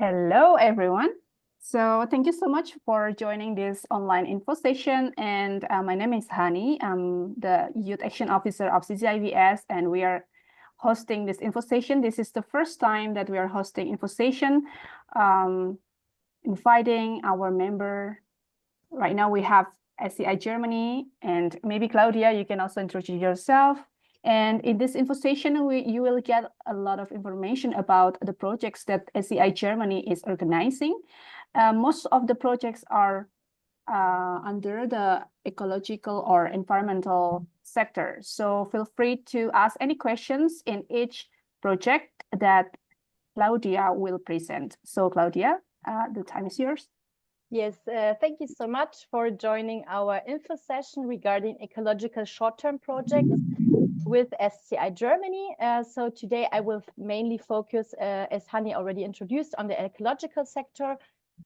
Hello, everyone. So thank you so much for joining this online info session. And my name is Hani. I'm the Youth Action Officer of CCIVS, and we are hosting this info session. This is the first time that we are hosting info session, inviting our member. Right now we have SCI Germany, and maybe Claudia, you can also introduce yourself. And in this info session, you will get a lot of information about the projects that SCI Germany is organizing. Most of the projects are under the ecological or environmental sector. So feel free to ask any questions in each project that Claudia will present. So Claudia, the time is yours. Yes, thank you so much for joining our info session regarding ecological short-term projects with SCI Germany. So today I will mainly focus, as Hani already introduced, on the ecological sector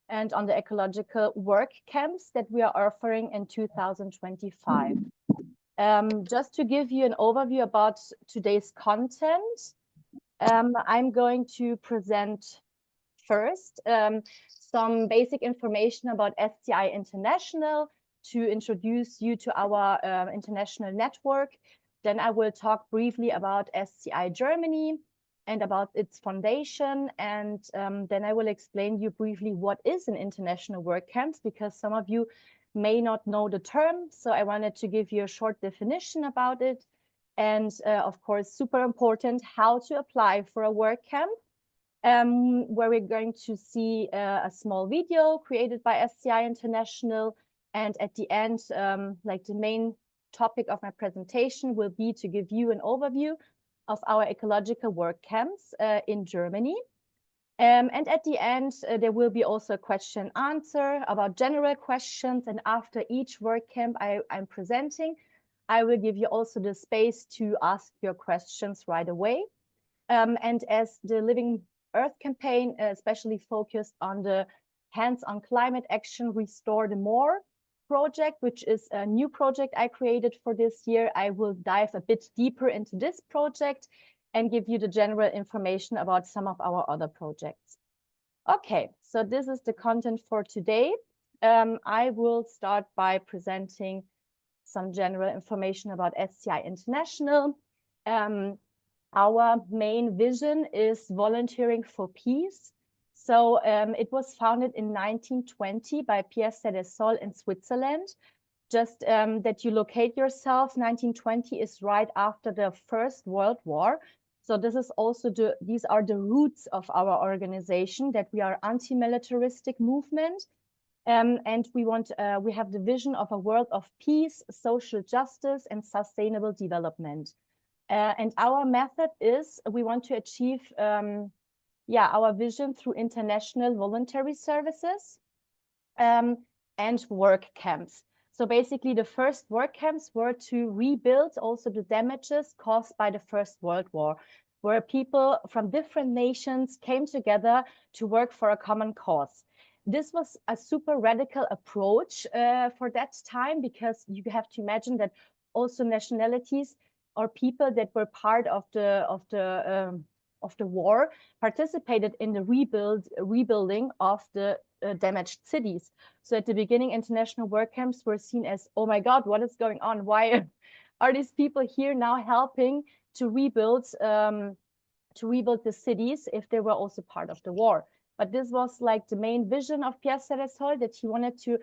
and on the ecological work camps that we are offering in 2025. Just to give you an overview about today's content, I'm going to present first some basic information about SCI International to introduce you to our international network. Then I will talk briefly about SCI Germany and about its foundation. And then I will explain you briefly what is an international work camps, because some of you may not know the term. So I wanted to give you a short definition about it. And of course, super important, how to apply for a work camp. Where we're going to see a small video created by SCI International. And at the end, like the main topic of my presentation will be to give you an overview of our ecological work camps in Germany. And at the end, there will be also a question answer about general questions. And after each work camp I'm presenting, I will give you also the space to ask your questions right away. And as the Living Earth campaign, especially focused on the hands-on climate action Restore the More project, which is a new project I created for this year, I will dive a bit deeper into this project and give you the general information about some of our other projects. Okay, so this is the content for today. I will start by presenting some general information about SCI International. Our main vision is volunteering for peace. So it was founded in 1920 by Pierre Cédesol in Switzerland. Just that you locate yourself, 1920 is right after the First World War. So this is also these are the roots of our organization, that we are anti-militaristic movement. And we have the vision of a world of peace, social justice, and sustainable development. And our method is we want to achieve our vision through international voluntary services and work camps. So basically the first work camps were to rebuild also the damages caused by the First World War, where people from different nations came together to work for a common cause. This was a super radical approach for that time, because you have to imagine that also nationalities or people that were part of the war participated in the rebuilding of the damaged cities. So at the beginning, international work camps were seen as, oh my God, what is going on? Why are these people here now helping to rebuild the cities if they were also part of the war? But this was like the main vision of Pierre Cédesol, that he wanted to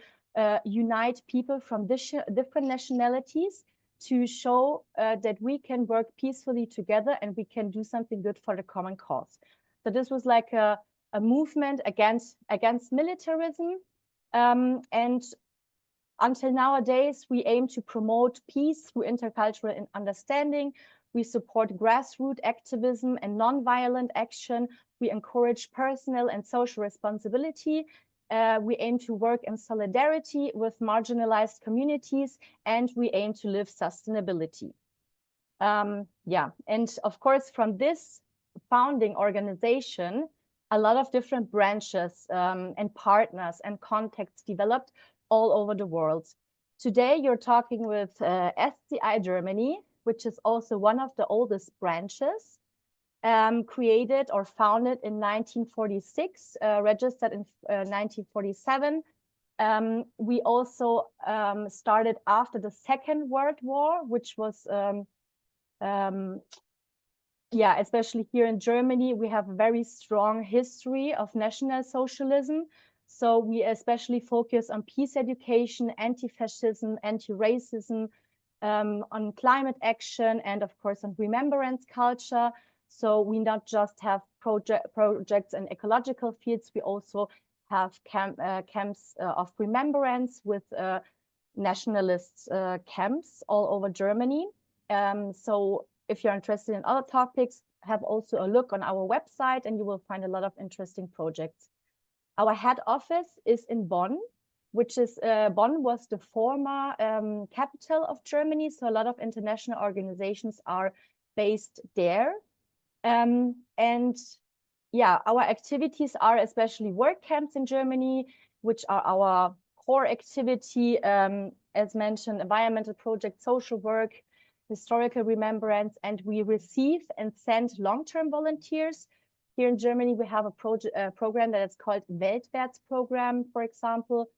unite people from different nationalities to show that we can work peacefully together and we can do something good for the common cause. So this was like a movement against militarism. And until nowadays, we aim to promote peace through intercultural understanding. We support grassroots activism and non-violent action. We encourage personal and social responsibility. We aim to work in solidarity with marginalized communities, and we aim to live sustainability. And of course, from this founding organization, a lot of different branches and partners and contacts developed all over the world. Today, you're talking with SCI Germany, which is also one of the oldest branches. created or founded in 1946, registered in 1947. We also started after the Second World War, which was, yeah, especially here in Germany, we have a very strong history of National Socialism. So we especially focus on peace education, anti-fascism, anti-racism, on climate action, and of course on remembrance culture. So we not just have projects in ecological fields, we also have camps of remembrance with nationalist camps all over Germany. So if you're interested in other topics, have also a look on our website and you will find a lot of interesting projects. Our head office is in Bonn, which is, Bonn was the former capital of Germany. So a lot of international organizations are based there. And yeah, our activities are especially work camps in Germany, which are our core activity, as mentioned, environmental projects, social work, historical remembrance, and we receive and send long-term volunteers. Here in Germany, we have a program that is called Weltwärts program, for example,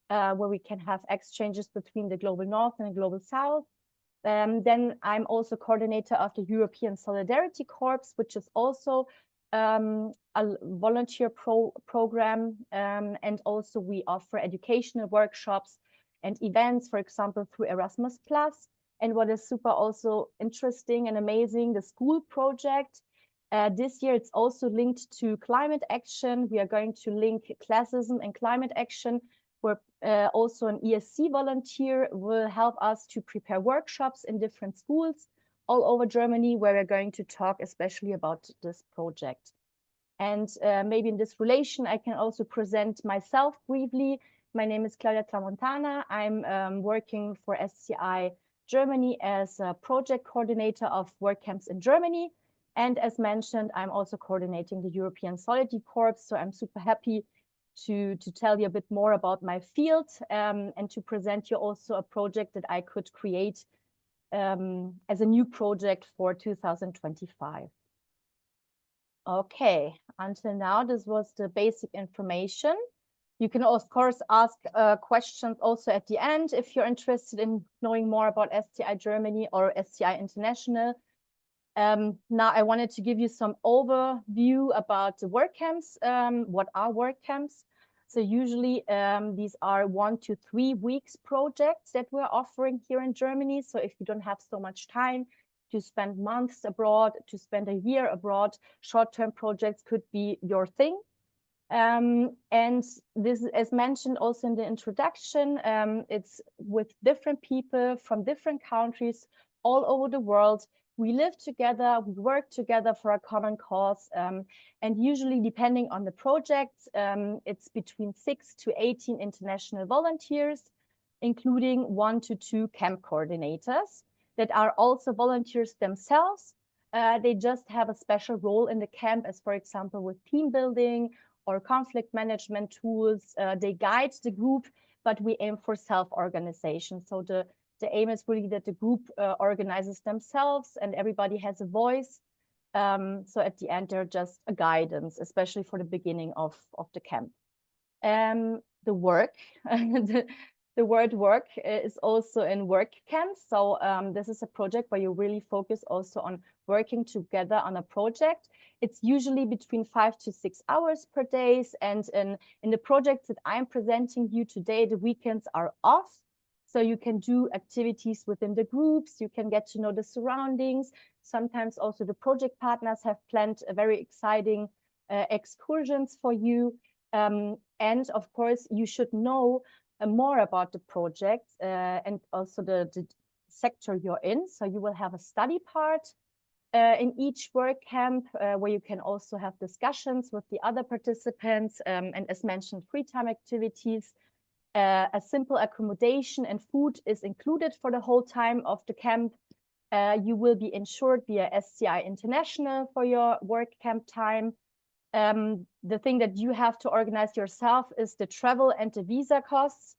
where we can have exchanges between the global north and the global south. Then I'm also coordinator of the European Solidarity Corps, which is also a volunteer program. And also we offer educational workshops and events, for example, through Erasmus+. And what is super also interesting and amazing, the school project. This year, it's also linked to climate action. We are going to link classism and climate action, where also an ESC volunteer will help us to prepare workshops in different schools all over Germany, where we're going to talk especially about this project. And maybe in this relation, I can also present myself briefly. My name is Claudia Tramontana. I'm working for SCI Germany as a project coordinator of work camps in Germany. And as mentioned, I'm also coordinating the European Solidarity Corps. So I'm super happy to tell you a bit more about my field and to present you also a project that I could create as a new project for 2025. Okay, until now, this was the basic information. You can, of course, ask questions also at the end if you're interested in knowing more about SCI Germany or SCI International. Now, I wanted to give you some overview about the work camps. What are work camps? So usually these are 1 to 3 weeks projects that we're offering here in Germany. So if you don't have so much time to spend months abroad, to spend a year abroad, short-term projects could be your thing. And this, as mentioned also in the introduction, it's with different people from different countries all over the world. We live together, we work together for a common cause. And usually, depending on the project, it's between 6 to 18 international volunteers, including 1 to 2 camp coordinators that are also volunteers themselves. They just have a special role in the camp, as for example, with team building or conflict management tools. They guide the group, but we aim for self-organization. So the aim is really that the group organizes themselves and everybody has a voice. So at the end, they're just a guidance, especially for the beginning of the camp. The work, the word work is also in work camps. So this is a project where you really focus also on working together on a project. It's usually between 5 to 6 hours per day. And in the projects that I'm presenting you today, the weekends are off. So you can do activities within the groups. You can get to know the surroundings. Sometimes also the project partners have planned a very exciting excursions for you. And of course, you should know more about the project and also the sector you're in. So you will have a study part in each work camp where you can also have discussions with the other participants and, as mentioned, free time activities. A simple accommodation and food is included for the whole time of the camp. You will be insured via SCI International for your work camp time. The thing that you have to organize yourself is the travel and the visa costs.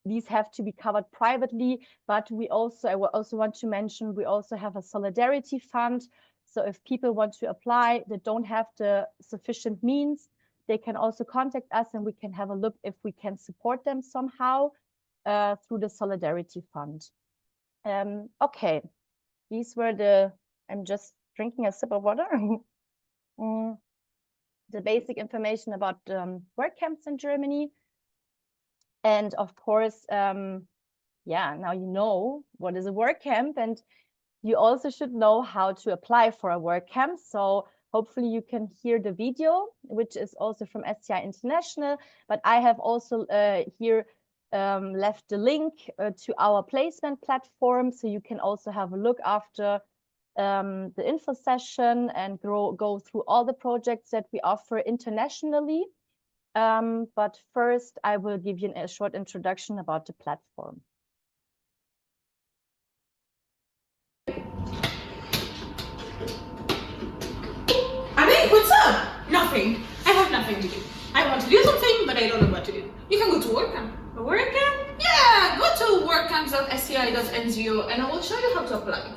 These have to be covered privately, but I also want to mention, we also have a solidarity fund. So if people want to apply, they don't have the sufficient means, they can also contact us and we can have a look if we can support them somehow through the Solidarity Fund. Okay, these were I'm just drinking a sip of water. The basic information about work camps in Germany. And of course, yeah, now you know what is a work camp, and you also should know how to apply for a work camp. So hopefully you can hear the video, which is also from SCI International, but I have also here left the link to our placement platform, so you can also have a look after the info session and go through all the projects that we offer internationally. But first, I will give you a short introduction about the platform. Abby, what's up? Nothing. I have nothing to do. I want to do something, but I don't know what to do. You can go to Workcamp. A Workcamp? Yeah, go to workcamps.sci.nzo and I will show you how to apply.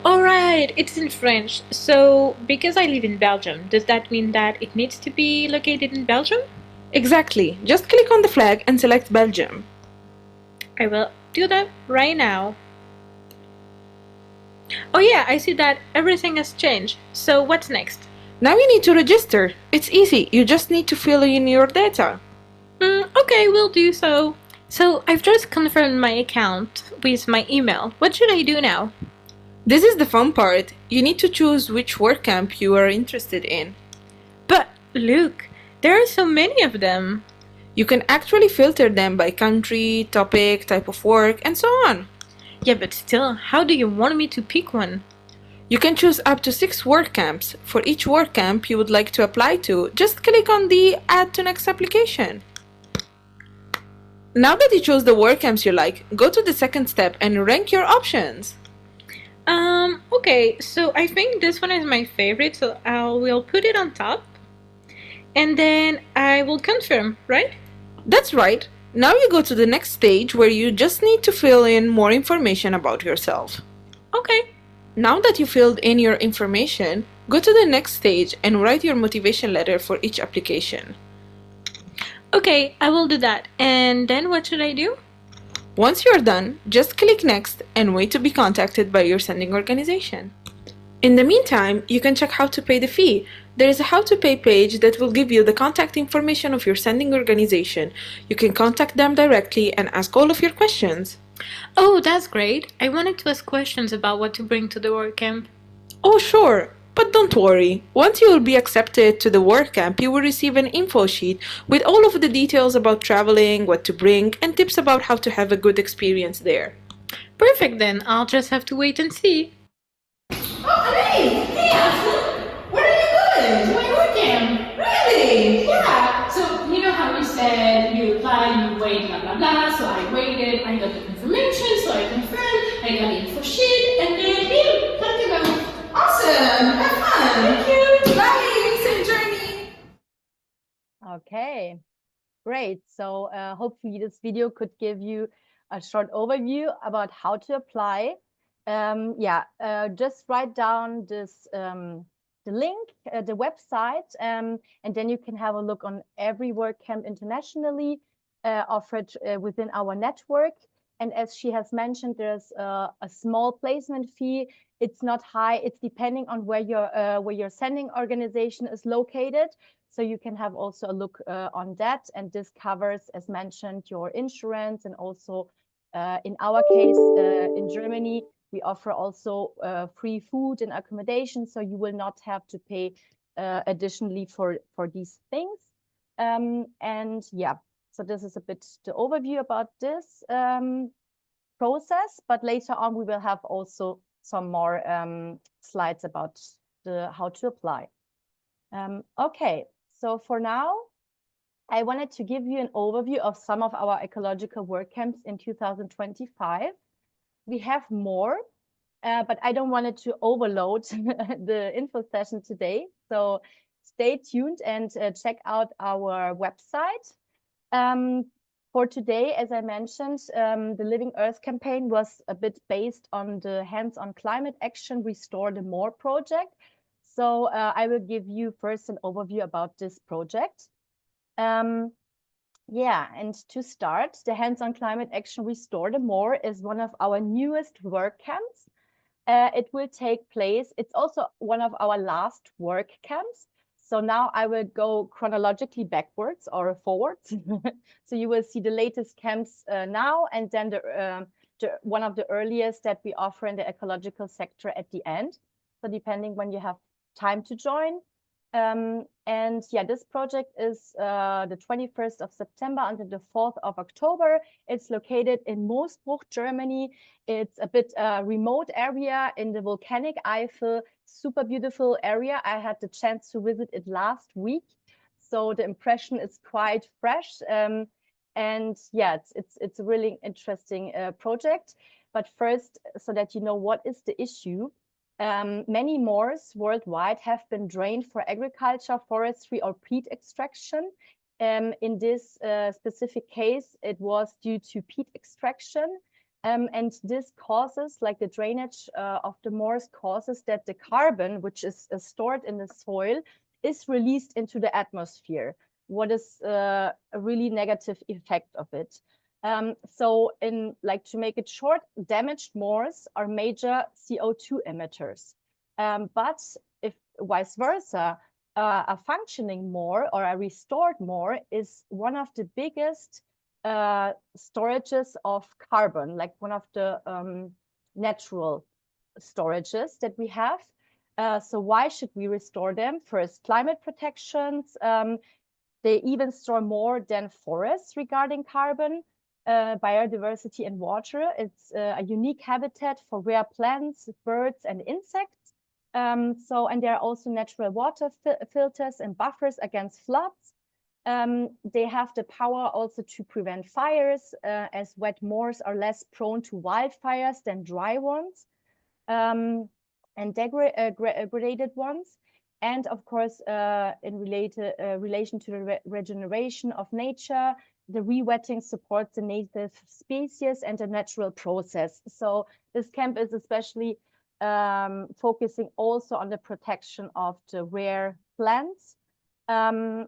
Alright, it's in French. So, because I live in Belgium, does that mean that it needs to be located in Belgium? Exactly. Just click on the flag and select Belgium. I will do that right now. Oh yeah, I see that everything has changed. So what's next? Now you need to register. It's easy. You just need to fill in your data. Okay, we'll do so. So I've just confirmed my account with my email. What should I do now? This is the fun part. You need to choose which workcamp you are interested in. But look, there are so many of them. You can actually filter them by country, topic, type of work, and so on. Yeah, but still, how do you want me to pick one? You can choose up to 6 workcamps. For each workcamp you would like to apply to, just click on the Add to Next application. Now that you chose the workcamps you like, go to the second step and rank your options. Okay, so I think this one is my favorite, so I will put it on top. And then I will confirm, right? That's right. Now you go to the next stage where you just need to fill in more information about yourself. Okay. Now that you filled in your information, go to the next stage and write your motivation letter for each application. Okay, I will do that. And then what should I do? Once you're done, just click Next and wait to be contacted by your sending organization. In the meantime, you can check how to pay the fee. There is a how to pay page that will give you the contact information of your sending organization. You can contact them directly and ask all of your questions. Oh, that's great. I wanted to ask questions about what to bring to the WorkCamp. Oh, sure. But don't worry. Once you will be accepted to the WorkCamp, you will receive an info sheet with all of the details about traveling, what to bring, and tips about how to have a good experience there. Perfect then. I'll just have to wait and see. Oh, hey! Hey, Ashley! Where are you going? To my Workcamp. Really? Yeah. So, you know how you said you apply, you wait, blah, blah, blah. So I waited, I got the information, so I confirmed, I got the info sheet, and then, here, time to go. Awesome! Have fun! Thank you! Bye! Safe journey! Okay, great. So hopefully this video could give you a short overview about how to apply. Just write down this the link, the website, and then you can have a look on every WorkCamp internationally offered within our network. And as she has mentioned, there's a small placement fee. It's not high. It's depending on where your sending organization is located. So you can have also a look on that. And this covers, as mentioned, your insurance, and also in our case, in Germany, we offer also free food and accommodation. So you will not have to pay additionally for these things. So this is a bit the overview about this process, but later on we will have also some more slides about how to apply. Okay, so for now, I wanted to give you an overview of some of our ecological work camps in 2025. We have more, but I don't want it to overload the info session today. So stay tuned and check out our website. For today, as I mentioned, the Living Earth campaign was a bit based on the hands-on climate action Restore the Moor project. So I will give you first an overview about this project. Yeah, and to start, the hands-on climate action Restore the Moor is one of our newest work camps. It will take place. It's also one of our last work camps. So now I will go chronologically backwards or forwards. So you will see the latest camps now, and then one of the earliest that we offer in the ecological sector at the end. So depending when you have time to join. And yeah, this project is the 21st of September until the 4th of October. It's located in Moosbruch, Germany. It's a bit remote area in the volcanic Eifel, super beautiful area. I had the chance to visit it last week. So the impression is quite fresh. And yeah, it's a really interesting project. But first, so that you know what is the issue, many moors worldwide have been drained for agriculture, forestry, or peat extraction. In this specific case, it was due to peat extraction. And this causes, like the drainage of the moors causes that the carbon, which is stored in the soil, is released into the atmosphere. What is a really negative effect of it? So to make it short, damaged moors are major CO2 emitters. But if vice versa, a functioning moor or a restored moor is one of the biggest storages of carbon, like one of the natural storages that we have. So why should we restore them? First, climate protections. They even store more than forests regarding carbon. Biodiversity and water. It's a unique habitat for rare plants, birds, and insects. And there are also natural water filters and buffers against floods. They have the power also to prevent fires, as wet moors are less prone to wildfires than dry ones, and degraded ones. And of course, in relation to the regeneration of nature, the re-wetting supports the native species and the natural process. So this camp is especially focusing also on the protection of the rare plants. And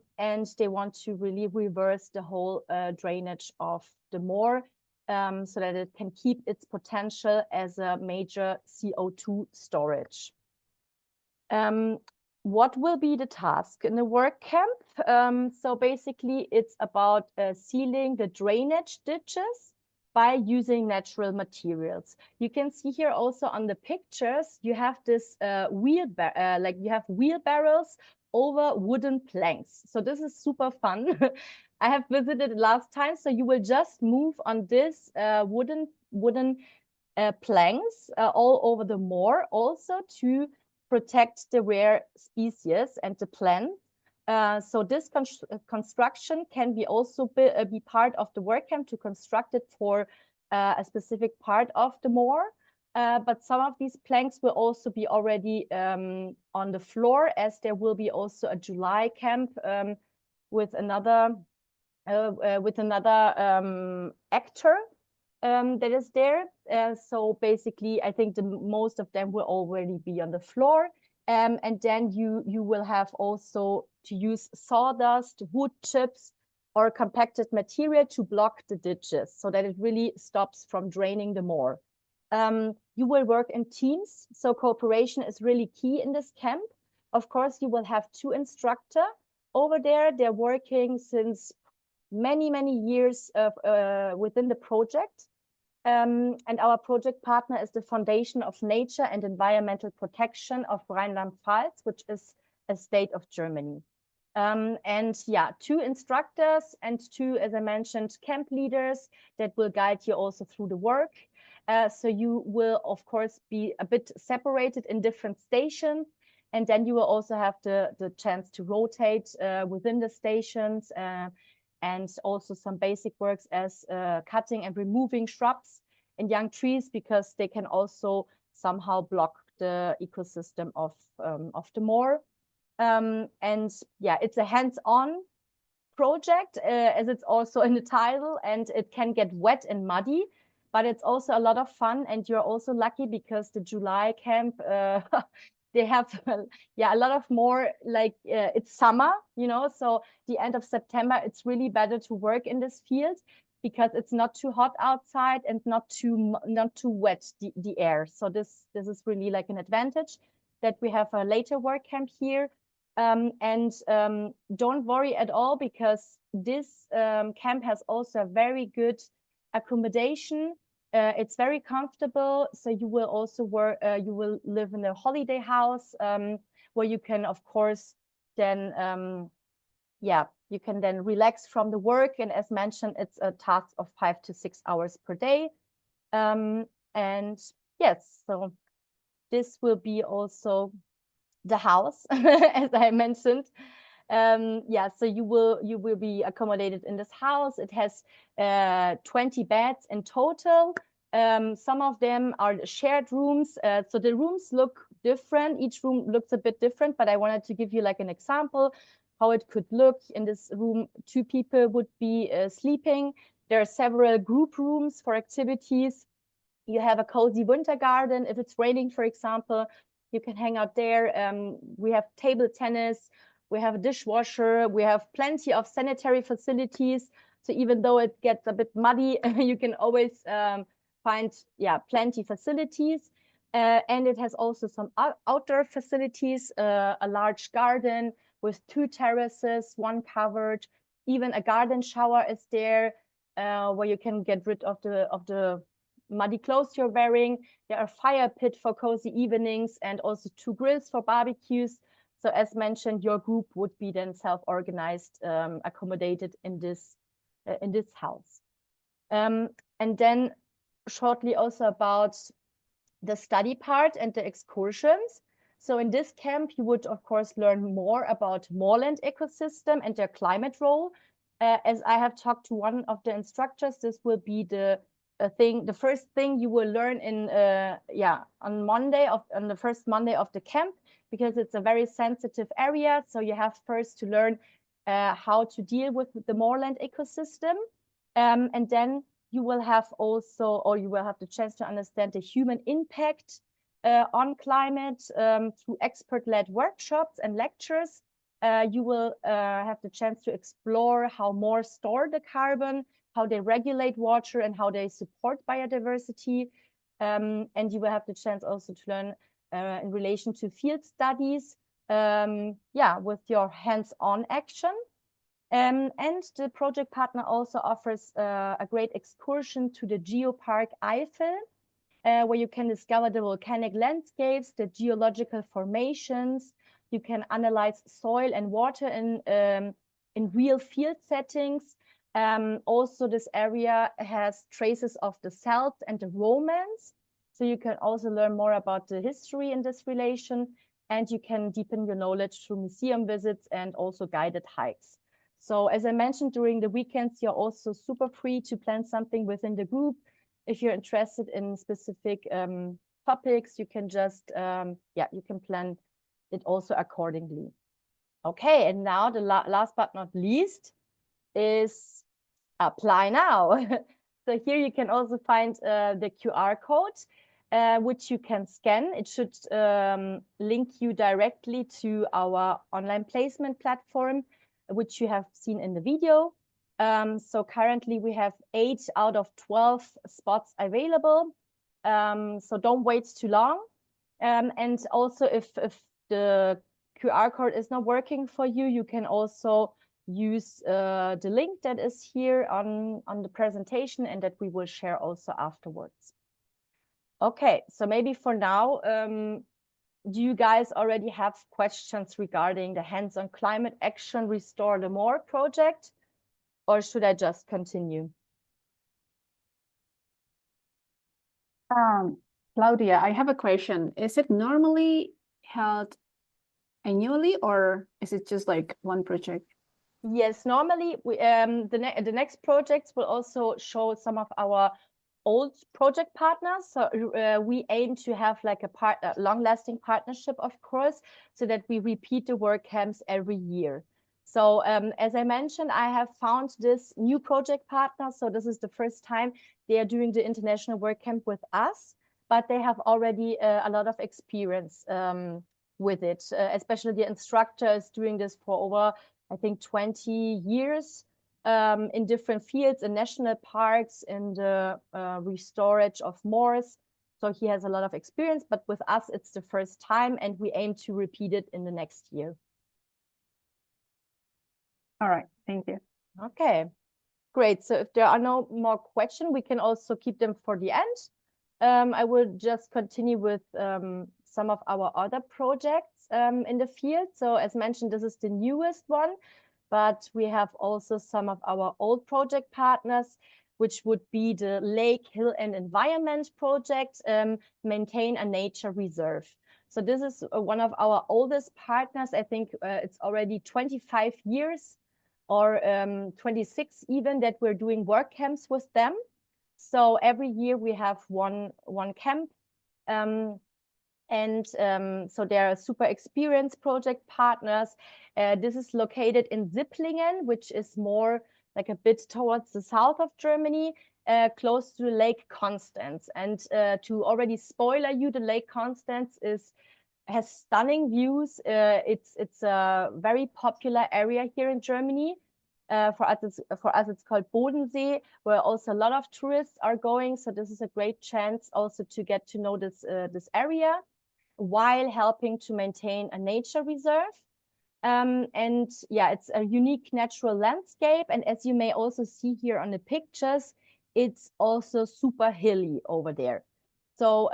they want to really reverse the whole drainage of the moor so that it can keep its potential as a major CO2 storage. What will be the task in the work camp? So basically, it's about sealing the drainage ditches by using natural materials. You can see here also on the pictures, you have this you have wheelbarrows over wooden planks. So this is super fun. I have visited last time, so you will just move on this wooden planks all over the moor, also to protect the rare species and the plants. So this construction can be also be part of the work camp to construct it for a specific part of the moor. But some of these planks will also be already on the floor, as there will be also a July camp with another actor that is there. So basically, I think most of them will already be on the floor. And then you will have also to use sawdust, wood chips, or compacted material to block the ditches so that it really stops from draining the moor. You will work in teams, so cooperation is really key in this camp. Of course, you will have 2 instructors over there. They're working since many years within the project. And our project partner is the Foundation of Nature and Environmental Protection of Rhineland-Pfalz, which is a state of Germany. And yeah, 2 instructors and 2, as I mentioned, camp leaders that will guide you also through the work. So you will, of course, be a bit separated in different stations. And then you will also have the chance to rotate within the stations and also some basic works as cutting and removing shrubs and young trees, because they can also somehow block the ecosystem of the moor. And yeah, it's a hands-on project, as it's also in the title, and it can get wet and muddy, but it's also a lot of fun. And you're also lucky because the July camp, they have a lot of more, like it's summer, you know, so the end of September, it's really better to work in this field because it's not too hot outside and not too wet, the air. So this is really like an advantage that we have a later work camp here. Don't worry at all, because this camp has also a very good accommodation. It's very comfortable, so you will also work. You will live in a holiday house where you can, of course, then you can then relax from the work. And as mentioned, it's a task of 5 to 6 hours per day. And yes, so this will be also the house, as I mentioned. So you will be accommodated in this house. It has 20 beds in total. Some of them are shared rooms. So the rooms look different. Each room looks a bit different, but I wanted to give you like an example how it could look. In this room, 2 people would be sleeping. There are several group rooms for activities. You have a cozy winter garden. If it's raining, for example, you can hang out there. We have table tennis. We have a dishwasher. We have plenty of sanitary facilities. So even though it gets a bit muddy, you can always find plenty facilities. And it has also some outdoor facilities, a large garden with 2 terraces, 1 covered. Even a garden shower is there, where you can get rid of the muddy clothes you're wearing. There are fire pit for cozy evenings and also 2 grills for barbecues. So as mentioned, your group would be then self-organized, accommodated in this house. And then shortly also about the study part and the excursions. So in this camp, you would of course learn more about moorland ecosystem and their climate role. As I have talked to one of the instructors, this will be the first thing you will learn in on the first Monday of the camp, because it's a very sensitive area. So you have first to learn how to deal with the moorland ecosystem, and then you will have the chance to understand the human impact on climate through expert-led workshops and lectures. You will have the chance to explore how moors store the carbon, how they regulate water, and how they support biodiversity. And you will have the chance also to learn in relation to field studies, with your hands-on action. And the project partner also offers a great excursion to the Geopark Eifel, where you can discover the volcanic landscapes, the geological formations. You can analyze soil and water in real field settings. Also, this area has traces of the Celts and the Romans. So you can also learn more about the history in this relation, and you can deepen your knowledge through museum visits and also guided hikes. So as I mentioned, during the weekends, you're also super free to plan something within the group. If you're interested in specific topics, you can just, you can plan it also accordingly. Okay, and now the last but not least is apply now. So here you can also find the QR code, which you can scan. It should link you directly to our online placement platform, which you have seen in the video. So currently we have 8 out of 12 spots available. So don't wait too long. And also if the QR code is not working for you, you can also use the link that is here on the presentation, and that we will share also afterwards. Okay, so maybe for now, do you guys already have questions regarding the hands-on climate action Restore the Moor project, or should I just continue? Claudia, I have a question. Is it normally held annually, or is it just like one project? Yes, normally we the next projects will also show some of our old project partners. So we aim to have like a long-lasting partnership, of course, so that we repeat the work camps every year. So as I mentioned, I have found this new project partner. So this is the first time they are doing the International Workcamp with us, but they have already a lot of experience with it, especially the instructor is doing this for over, I think, 20 years in different fields, in national parks, in the restorage of moors. So he has a lot of experience, but with us, it's the first time, and we aim to repeat it in the next year. All right, thank you. Okay, great. So if there are no more questions, we can also keep them for the end. I will just continue with some of our other projects in the field. So as mentioned, this is the newest one, but we have also some of our old project partners, which would be the Lake, Hill and Environment project, Maintain a Nature Reserve. So this is one of our oldest partners. I think it's already 25 years or 26 even that we're doing work camps with them. So every year we have one camp. So they are super experienced project partners. This is located in Zipplingen, which is more like a bit towards the south of Germany, close to Lake Constance. And to already spoiler you, the Lake Constance has stunning views. It's a very popular area here in Germany. For us, it's called Bodensee, where also a lot of tourists are going. So this is a great chance also to get to know this area while helping to maintain a nature reserve. And yeah, it's a unique natural landscape. And as you may also see here on the pictures, it's also super hilly over there. So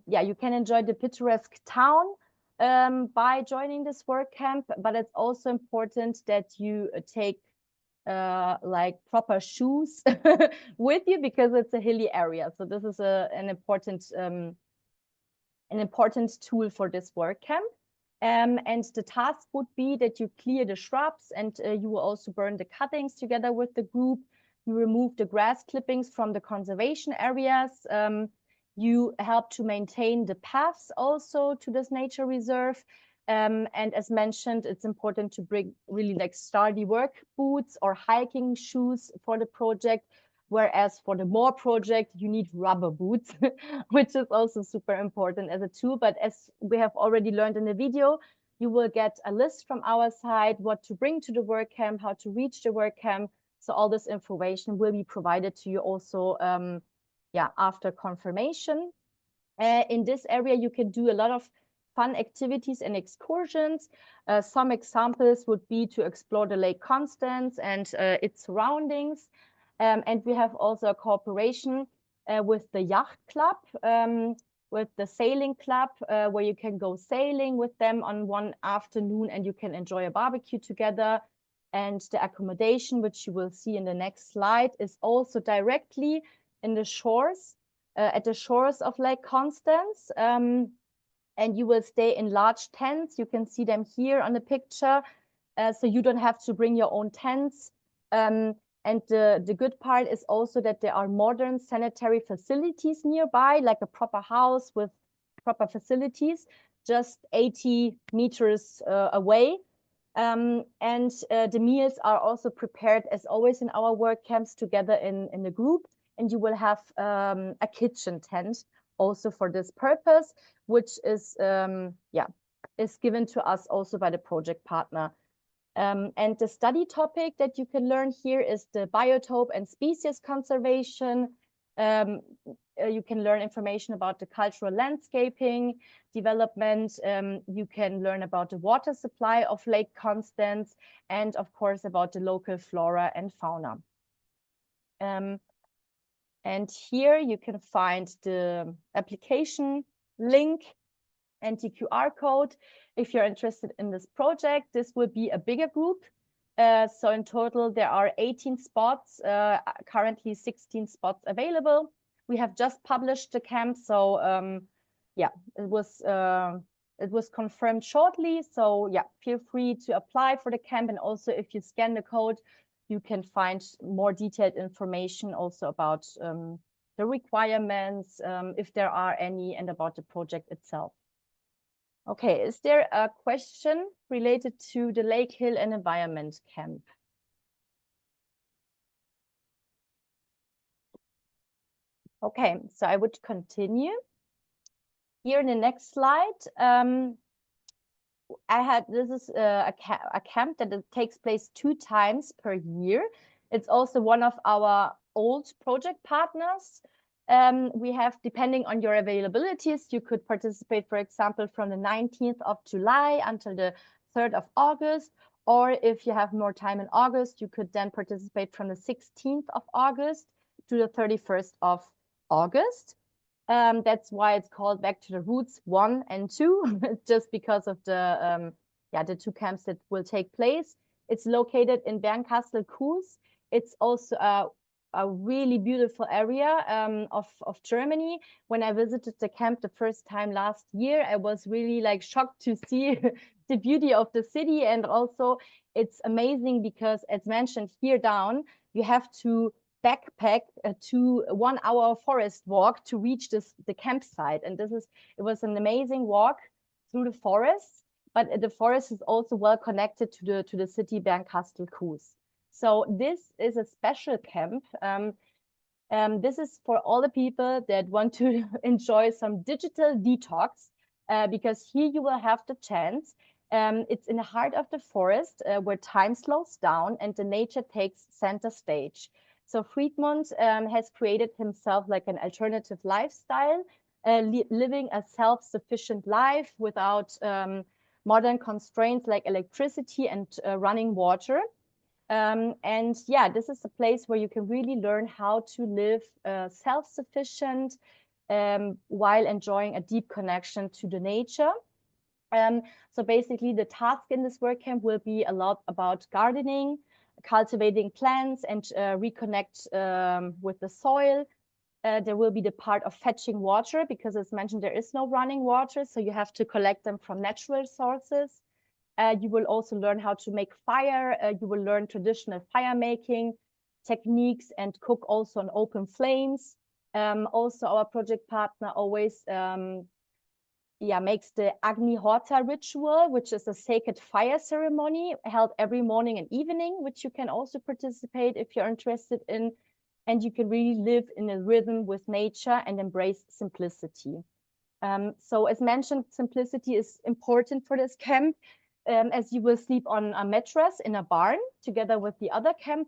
yeah, you can enjoy the picturesque town by joining this work camp, but it's also important that you take like proper shoes with you because it's a hilly area. So this is an important tool for this work camp. And the task would be that you clear the shrubs and you will also burn the cuttings together with the group. You remove the grass clippings from the conservation areas. You help to maintain the paths also to this nature reserve. And as mentioned, it's important to bring really like sturdy work boots or hiking shoes for the project. Whereas for the More project, you need rubber boots, which is also super important as a tool. But as we have already learned in the video, you will get a list from our side, what to bring to the work camp, how to reach the work camp. So all this information will be provided to you also after confirmation. In this area, you can do a lot of fun activities and excursions. Some examples would be to explore the Lake Constance and its surroundings. And we have also a cooperation with the Yacht Club, with the Sailing Club, where you can go sailing with them on one afternoon and you can enjoy a barbecue together. And the accommodation, which you will see in the next slide, is also directly in the shores, at the shores of Lake Constance. And you will stay in large tents. You can see them here on the picture. So you don't have to bring your own tents. And the good part is also that there are modern sanitary facilities nearby, like a proper house with proper facilities, just 80 meters away. And the meals are also prepared, as always in our work camps, together in the group. And you will have a kitchen tent also for this purpose, which is given to us also by the project partner. And the study topic that you can learn here is the biotope and species conservation. You can learn information about the cultural landscaping development. You can learn about the water supply of Lake Constance and of course about the local flora and fauna. And here you can find the application link and the QR code. If you're interested in this project, this will be a bigger group. So in total, there are 18 spots, currently 16 spots available. We have just published the camp, so it was confirmed shortly. So yeah, feel free to apply for the camp. And also if you scan the code, you can find more detailed information also about the requirements, if there are any, and about the project itself. Okay, is there a question related to the Lake Hill and Environment Camp? Okay, so I would continue. Here in the next slide, this is a camp that it takes place 2 times per year. It's also one of our old project partners. We have, depending on your availabilities, you could participate, for example, from the 19th of July until the 3rd of August. Or if you have more time in August, you could then participate from the 16th of August to the 31st of August. That's why it's called Back to the Roots 1 and 2, just because of the 2 camps that will take place. It's located in Bernkastel-Kues. It's also a really beautiful area of Germany. When I visited the camp the first time last year, I was really like shocked to see the beauty of the city. And also it's amazing because, as mentioned here down, you have to backpack to 1 hour forest walk to reach the campsite. And it was an amazing walk through the forest, but the forest is also well connected to the city Bernkastel-Kues. So this is a special camp. This is for all the people that want to enjoy some digital detox, because here you will have the chance. It's in the heart of the forest where time slows down and the nature takes center stage. So Friedmund has created himself like an alternative lifestyle, living a self-sufficient life without modern constraints like electricity and running water. And yeah, this is a place where you can really learn how to live self-sufficient while enjoying a deep connection to the nature. So basically the task in this work camp will be a lot about gardening, cultivating plants, and reconnect with the soil. There will be the part of fetching water because, as mentioned, there is no running water, so you have to collect them from natural sources. You will also learn how to make fire. You will learn traditional fire making techniques and cook also on open flames. Also, our project partner always makes the Agni Horta ritual, which is a sacred fire ceremony held every morning and evening, which you can also participate if you're interested in. And you can really live in a rhythm with nature and embrace simplicity. So as mentioned, simplicity is important for this camp, as you will sleep on a mattress in a barn together with the other camp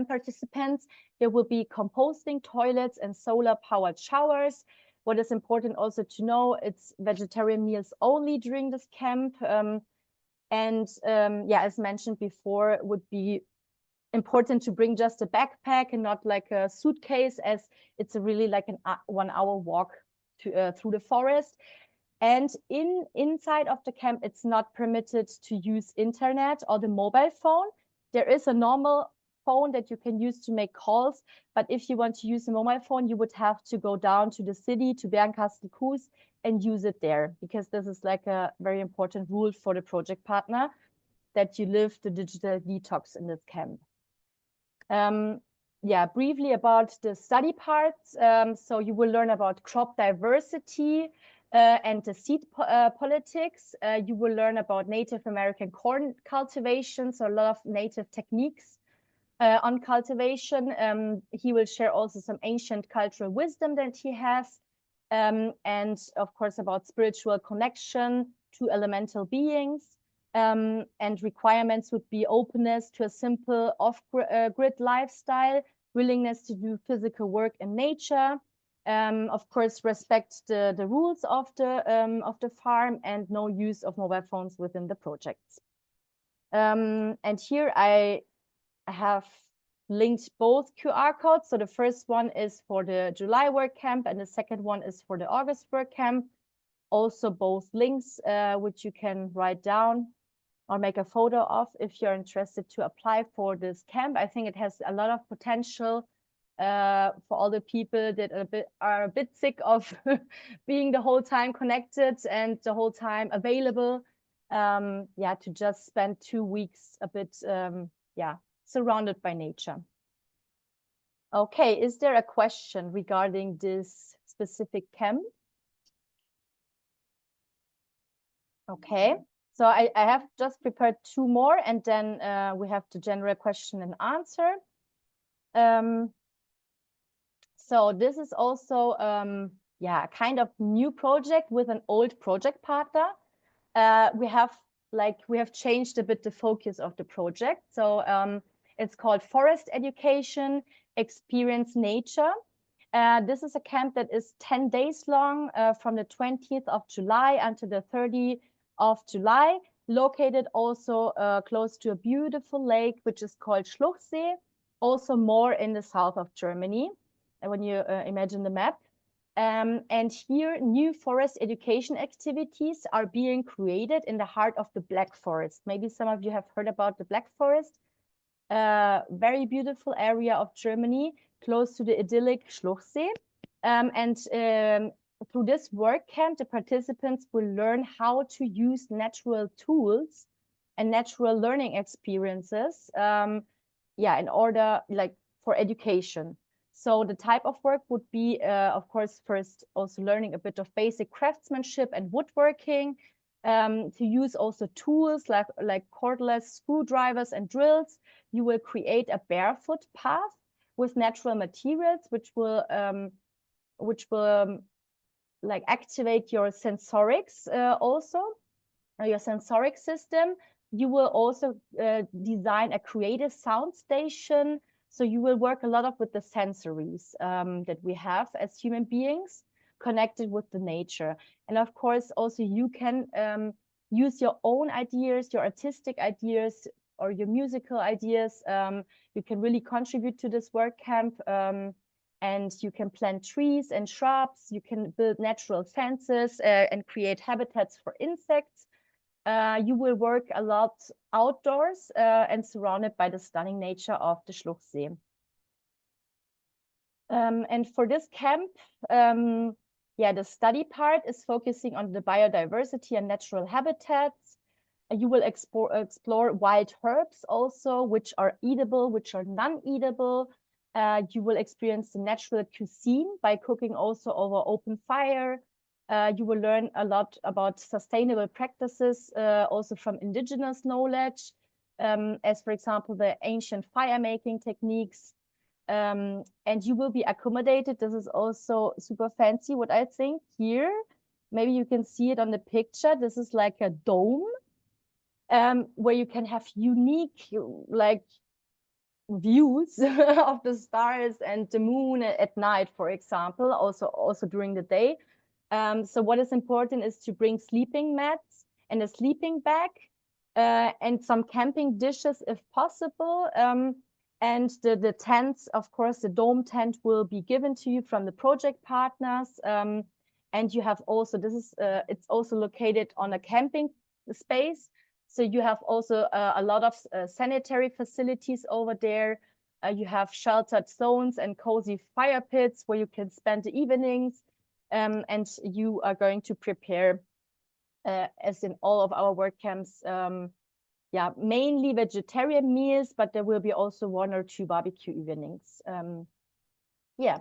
participants. There will be composting toilets and solar-powered showers. What is important also to know, it's vegetarian meals only during this camp. As mentioned before, it would be important to bring just a backpack and not like a suitcase, as it's really like an 1 hour walk through the forest. And inside of the camp, it's not permitted to use internet or the mobile phone. There is a normal phone that you can use to make calls, but if you want to use a mobile phone, you would have to go down to the city, to Bernkastel-Kues, and use it there, because this is like a very important rule for the project partner, that you live the digital detox in this camp. Briefly about the study parts. So you will learn about crop diversity and the seed politics. You will learn about Native American corn cultivation, so a lot of native techniques on cultivation. He will share also some ancient cultural wisdom that he has, and of course about spiritual connection to elemental beings. And requirements would be openness to a simple off-grid lifestyle, willingness to do physical work in nature, of course respect the rules of the farm, and no use of mobile phones within the projects. And here I have linked both QR codes. So the first one is for the July work camp and the second one is for the August work camp. Also both links which you can write down or make a photo of if you're interested to apply for this camp. I think it has a lot of potential for all the people that are a bit sick of being the whole time connected and the whole time available. To just spend 2 weeks a bit surrounded by nature. Okay, is there a question regarding this specific camp? Okay, so I have just prepared two more, and then we have the general question and answer. So this is also yeah, kind of new project with an old project partner. We have changed a bit the focus of the project. So it's called Forest Education, Experience Nature. This is a camp that is 10 days long, from the 20th of July until the 30th of July, located also close to a beautiful lake, which is called Schluchsee, also more in the south of Germany, when you imagine the map. And here, new forest education activities are being created in the heart of the Black Forest. Maybe some of you have heard about the Black Forest, very beautiful area of Germany, close to the idyllic Schluchsee. Through this work camp, the participants will learn how to use natural tools and natural learning experiences, yeah, in order for education. So the type of work would be, of course, first also learning a bit of basic craftsmanship and woodworking, to use also tools like cordless screwdrivers and drills. You will create a barefoot path with natural materials, which will like activate your sensorics also, your sensoric system. You will also design a creative sound station. So you will work a lot with the sensories that we have as human beings, connected with the nature. And of course, also you can use your own ideas, your artistic ideas, or your musical ideas. You can really contribute to this work camp. And you can plant trees and shrubs. You can build natural fences and create habitats for insects. You will work a lot outdoors and surrounded by the stunning nature of the Schluchsee. And for this camp, yeah, the study part is focusing on the biodiversity and natural habitats. You will explore wild herbs also, which are eatable, which are non-eatable. You will experience the natural cuisine by cooking also over open fire. You will learn a lot about sustainable practices, also from indigenous knowledge, as for example, the ancient fire making techniques. And you will be accommodated. This is also super fancy, what I think here. Maybe you can see it on the picture. This is like a dome, where you can have unique views of the stars and the moon at night, for example, also during the day. So what is important is to bring sleeping mats and a sleeping bag, and some camping dishes if possible. And the tents, of course, the dome tent will be given to you from the project partners. And you have also, it's also located on a camping space. So you have also a lot of sanitary facilities over there. You have sheltered zones and cozy fire pits where you can spend the evenings. And you are going to prepare, as in all of our work camps, yeah, mainly vegetarian meals, but there will be also 1 or 2 barbecue evenings. Yeah,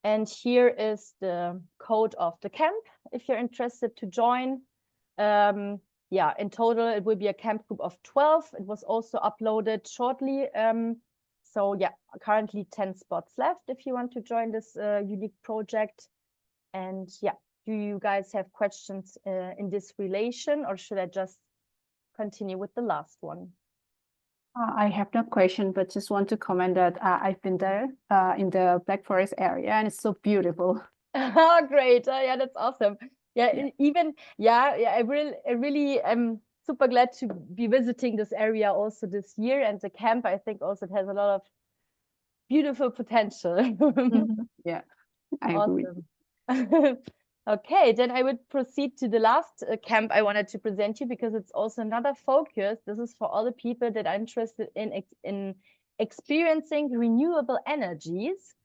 and here is the code of the camp if you're interested to join. Yeah, in total, it will be a camp group of 12. It was also uploaded shortly. So yeah, currently 10 spots left if you want to join this unique project. And yeah, do you guys have questions in this relation, or should I just continue with the last one? I have no question, but just want to comment that I've been there in the Black Forest area, and it's so beautiful. Oh, great. Yeah, that's awesome. Yeah, even, I really am super glad to be visiting this area also this year. And the camp, I think also it has a lot of beautiful potential. Yeah, I agree. Awesome. Okay, then I would proceed to the last camp I wanted to present you, because it's also another focus. This is for all the people that are interested in experiencing renewable energies.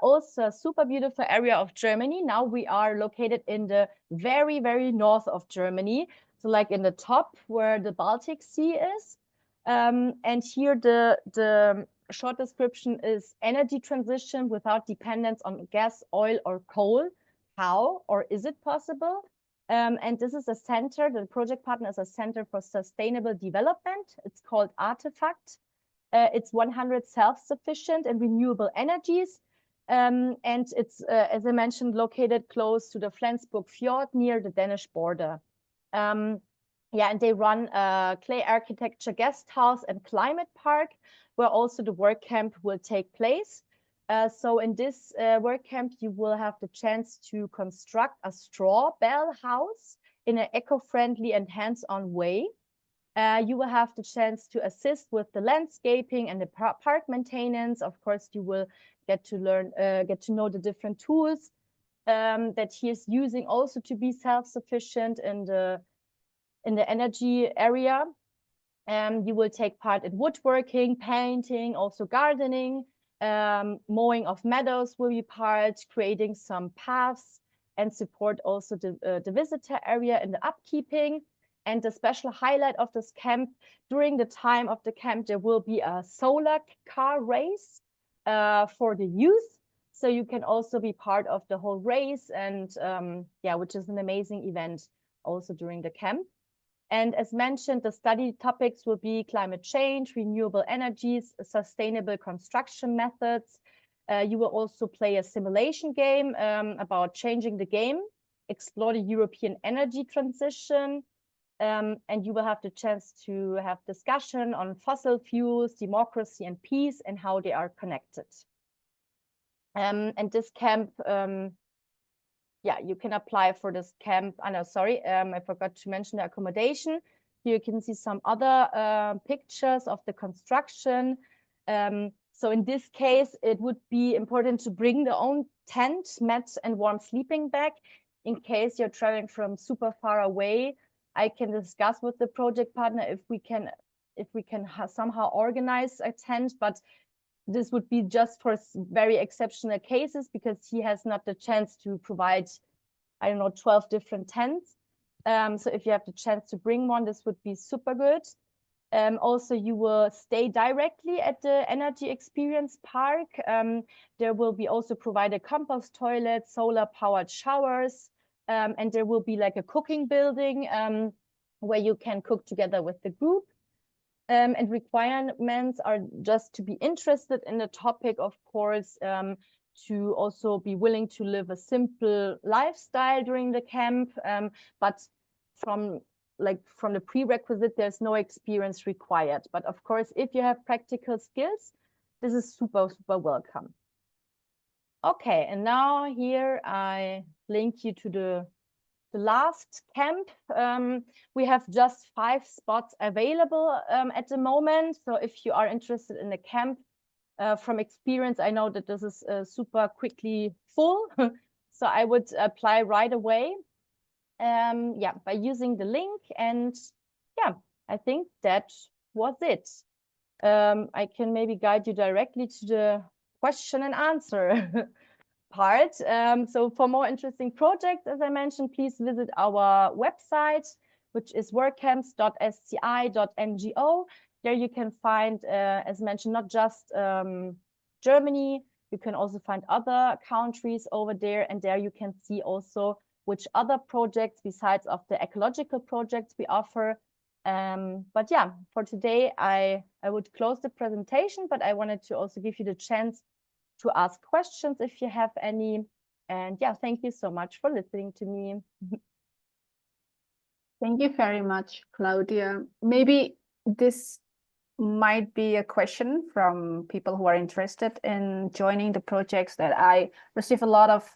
Also a super beautiful area of Germany. Now we are located in the very, very north of Germany. So like in the top where the Baltic Sea is. And here the short description is energy transition without dependence on gas, oil, or coal. How, or is it possible? And this is a center, the project partner is a Center for Sustainable Development. It's called Artifact. It's 100 self-sufficient and renewable energies. And it's, as I mentioned, located close to the Flensburg Fjord near the Danish border. Yeah, and they run a clay architecture guest house and climate park, where also the work camp will take place. So in this work camp, you will have the chance to construct a straw bell house in an eco-friendly and hands-on way. You will have the chance to assist with the landscaping and the park maintenance. Of course, you will get to learn, get to know the different tools that he is using also to be self-sufficient in the energy area. You will take part in woodworking, painting, also gardening, mowing of meadows will be part, creating some paths, and support also the visitor area in the upkeeping. And the special highlight of this camp, during the time of the camp, there will be a solar car race for the youth. So you can also be part of the whole race, and yeah, which is an amazing event also during the camp. And as mentioned, the study topics will be climate change, renewable energies, sustainable construction methods. You will also play a simulation game about changing the game, explore the European energy transition, and you will have the chance to have discussion on fossil fuels, democracy, and peace, and how they are connected. And this camp, yeah, you can apply for this camp. I know, sorry, I forgot to mention the accommodation. Here you can see some other pictures of the construction. So in this case, it would be important to bring their own tent, mat, and warm sleeping bag. In case you're traveling from super far away, I can discuss with the project partner if we can somehow organize a tent, but this would be just for very exceptional cases, because he has not the chance to provide, I don't know, 12 different tents. So if you have the chance to bring one, this would be super good. Also, you will stay directly at the Energy Experience Park. There will be also provided compost toilets, solar powered showers, and there will be like a cooking building where you can cook together with the group. And requirements are just to be interested in the topic, of course, to also be willing to live a simple lifestyle during the camp. But from the prerequisite, there's no experience required. But of course, if you have practical skills, this is super, super welcome. Okay, and now here I link you to the last camp. We have just 5 spots available at the moment. So if you are interested in the camp, from experience, I know that this is super quickly full. So I would apply right away. Yeah, by using the link. And yeah, I think that was it. I can maybe guide you directly to the question and answer part. So for more interesting projects, as I mentioned, please visit our website, which is workcamps.sci.ngo. There you can find, as mentioned, not just Germany, you can also find other countries over there, and there you can see also which other projects besides of the ecological projects we offer. But yeah, for today, I would close the presentation, but I wanted to also give you the chance to ask questions if you have any. And yeah, thank you so much for listening to me. Thank you very much, Claudia. Maybe this might be a question from people who are interested in joining the projects, that I receive a lot of,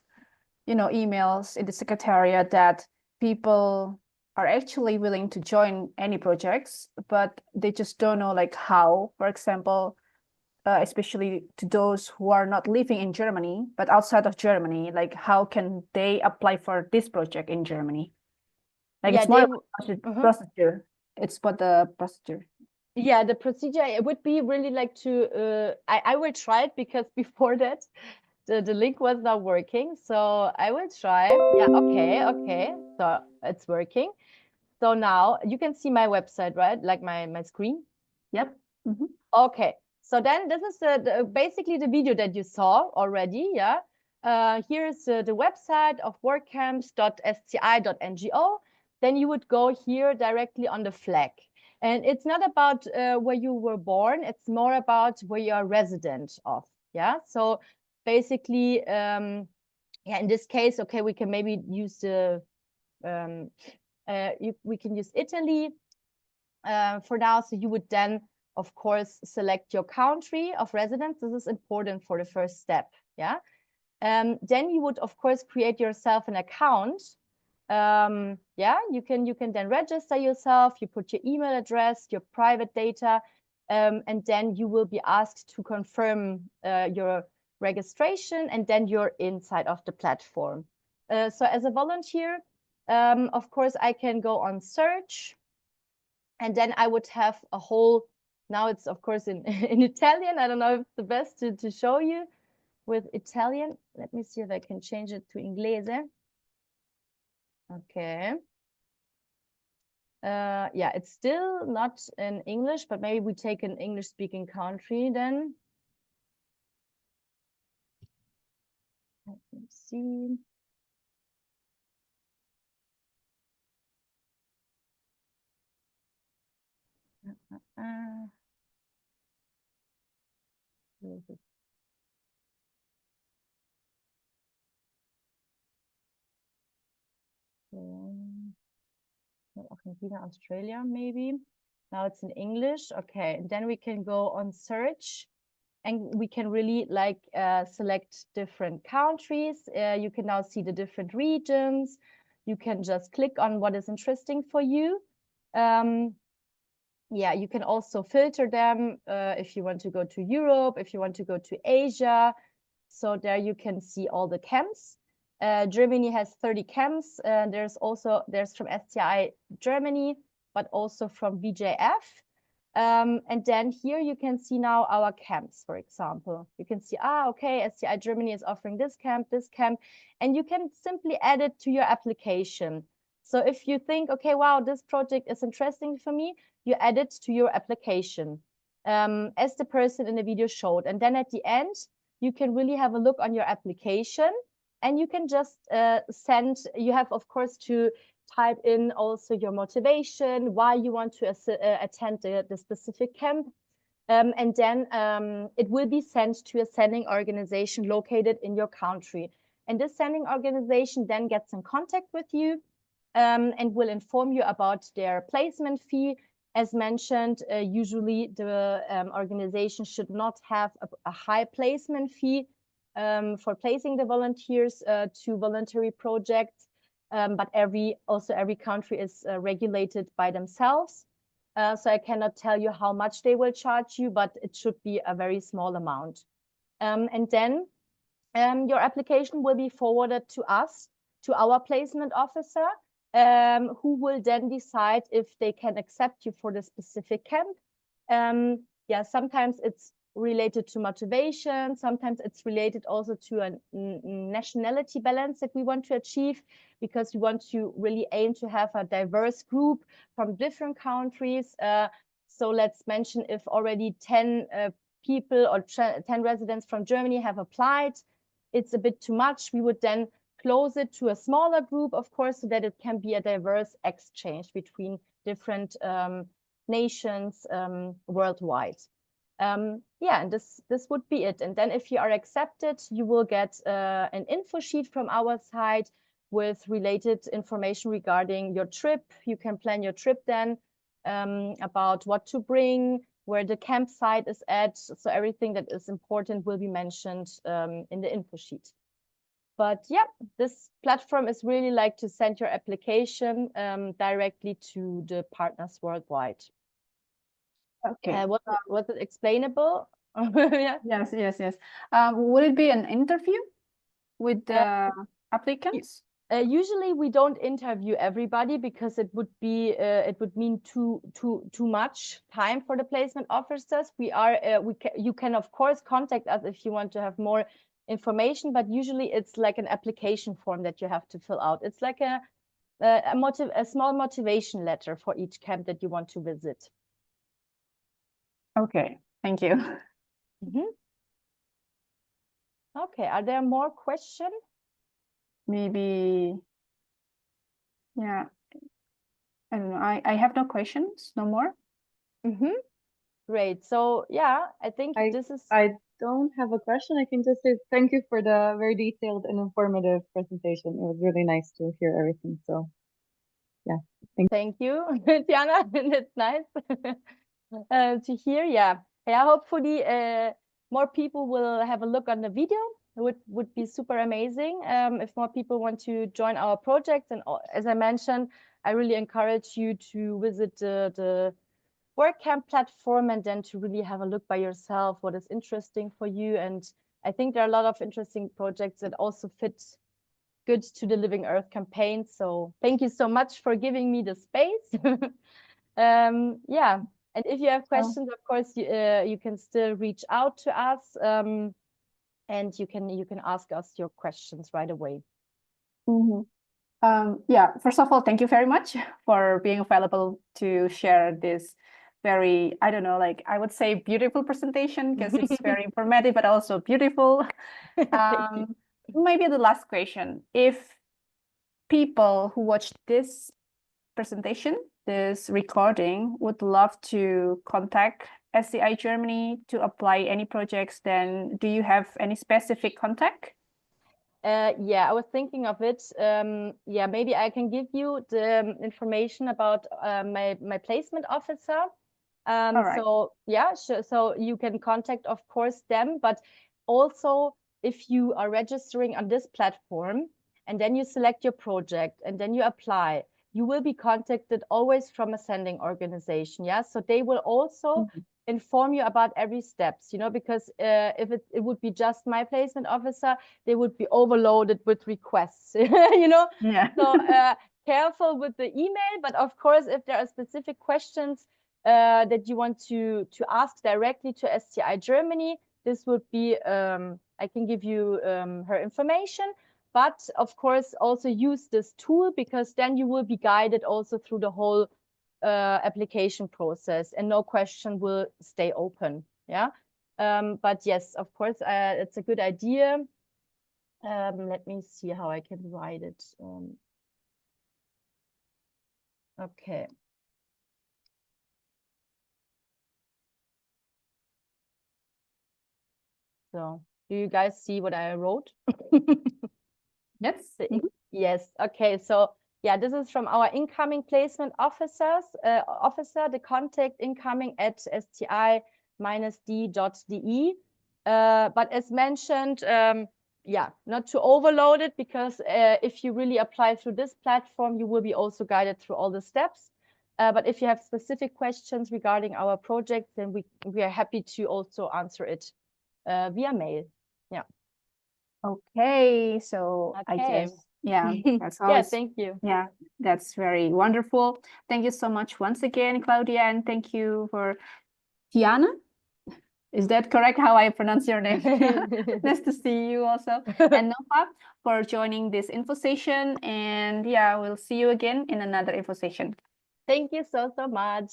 emails in the secretariat that people are actually willing to join any projects, but they just don't know like how. For example, especially to those who are not living in Germany, but outside of Germany, like how can they apply for this project in Germany? Like Yeah, it's more procedure. It's what the procedure. Yeah, the procedure, it would be really like to, I will try it, because before that, the link was not working. So I will try. Yeah, okay. So it's working. So now you can see my website, right? Like my screen. Yep. Okay. So then this is basically the video that you saw already. Yeah. here's the website of workcamps.sci.ngo. Then you would go here directly on the flag. And it's not about where you were born, it's more about where you are resident of. Yeah, so basically, yeah, in this case, okay, we can maybe use the, we can use Italy for now. So you would then, of course, select your country of residence. This is important for the first step. Yeah. Then you would, of course, create yourself an account. Yeah, you can then register yourself. You put your email address, your private data, and then you will be asked to confirm your registration, and then you're inside of the platform. So as a volunteer, of course, I can go on search, and then I would have a whole, now it's of course in Italian. I don't know if it's the best to show you with Italian. Let me see if I can change it to Inglese. Okay. Yeah, it's still not in English, but maybe we take an English-speaking country then. Let me see. Argentina, Australia, maybe. Now it's in English. Okay, and then we can go on search, and we can really like select different countries. You can now see the different regions. You can just click on what is interesting for you. Yeah, you can also filter them if you want to go to Europe, if you want to go to Asia. So there you can see all the camps. Germany has 30 camps. There's from SCI Germany, but also from VJF. And then here you can see now our camps, for example. You can see, okay, SCI Germany is offering this camp, and you can simply add it to your application. So if you think, okay, wow, this project is interesting for me, you add it to your application, as the person in the video showed. And then at the end, you can really have a look on your application, and you can just send, you have, of course, to type in also your motivation, why you want to attend the specific camp. And then it will be sent to a sending organization located in your country. And this sending organization then gets in contact with you and will inform you about their placement fee. As mentioned, usually the organization should not have a high placement fee for placing the volunteers to voluntary projects, but every country is regulated by themselves. So I cannot tell you how much they will charge you, but it should be a very small amount. And then your application will be forwarded to us, to our placement officer, who will then decide if they can accept you for the specific camp. Yeah, sometimes it's related to motivation. Sometimes it's related also to a nationality balance that we want to achieve, because we want to really aim to have a diverse group from different countries. So let's mention if already 10 people or 10 residents from Germany have applied, it's a bit too much. We would then close it to a smaller group, of course, so that it can be a diverse exchange between different nations worldwide. Yeah, and this would be it. And then if you are accepted, you will get an info sheet from our side with related information regarding your trip. You can plan your trip then, about what to bring, where the campsite is at. So everything that is important will be mentioned in the info sheet. But yeah, this platform is really like to send your application directly to the partners worldwide. Okay. Was it explainable? Yeah. Yes. Would it be an interview with the applicants? Usually we don't interview everybody, because it would mean too much time for the placement officers. You can of course contact us if you want to have more information, but usually it's like an application form that you have to fill out. It's like a small motivation letter for each camp that you want to visit. Okay, thank you. Mm-hmm. Okay, are there more questions? Maybe, yeah, I don't know. I have no questions, no more. Great. So yeah, I think this is. I don't have a question. I can just say thank you for the very detailed and informative presentation. It was really nice to hear everything. So yeah, Thank you, Tiana. It's nice to hear. Yeah, hopefully more people will have a look on the video. It would be super amazing if more people want to join our project. And as I mentioned, I really encourage you to visit the Workcamp platform and then to really have a look by yourself what is interesting for you. And I think there are a lot of interesting projects that also fit good to the Living Earth campaign. So thank you so much for giving me the space. Yeah, and if you have questions, of course, you can still reach out to us, and you can ask us your questions right away. Yeah, first of all, thank you very much for being available to share this very, I don't know, like I would say beautiful presentation because it's very informative, but also beautiful. Maybe the last question, if people who watch this presentation, this recording, would love to contact SCI Germany to apply any projects, then do you have any specific contact? Yeah, I was thinking of it. Yeah, maybe I can give you the information about my placement officer. right. So yeah, sure. So you can contact, of course, them, but also if you are registering on this platform and then you select your project and then you apply, you will be contacted always from a sending organization. Yeah, so they will also inform you about every steps, because if it would be just my placement officer, they would be overloaded with requests, Yeah. So careful with the email, but of course, if there are specific questions that you want to ask directly to SCI Germany, this would be, I can give you her information, but of course also use this tool because then you will be guided also through the whole application process and no question will stay open. Yeah. But yes, of course, it's a good idea. Let me see how I can write it. Okay. So do you guys see what I wrote? Yes. Yes. Okay. So yeah, this is from our incoming placement officer, the contact incoming at sti-d.de. But as mentioned, yeah, not to overload it because if you really apply through this platform, you will be also guided through all the steps. But if you have specific questions regarding our project, then we are happy to also answer it via mail. Yeah. Okay, so I Okay. guess, yeah, that's Yeah, always, thank you. yeah, that's very wonderful. Thank you so much once again, Claudia, and thank you for Tiana. Is that correct how I pronounce your name? Nice to see you also. And Nova for joining this info session. And yeah, we'll see you again in another info session. Thank you so much.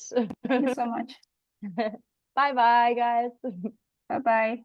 Thank you so much. Bye bye, guys. Bye-bye.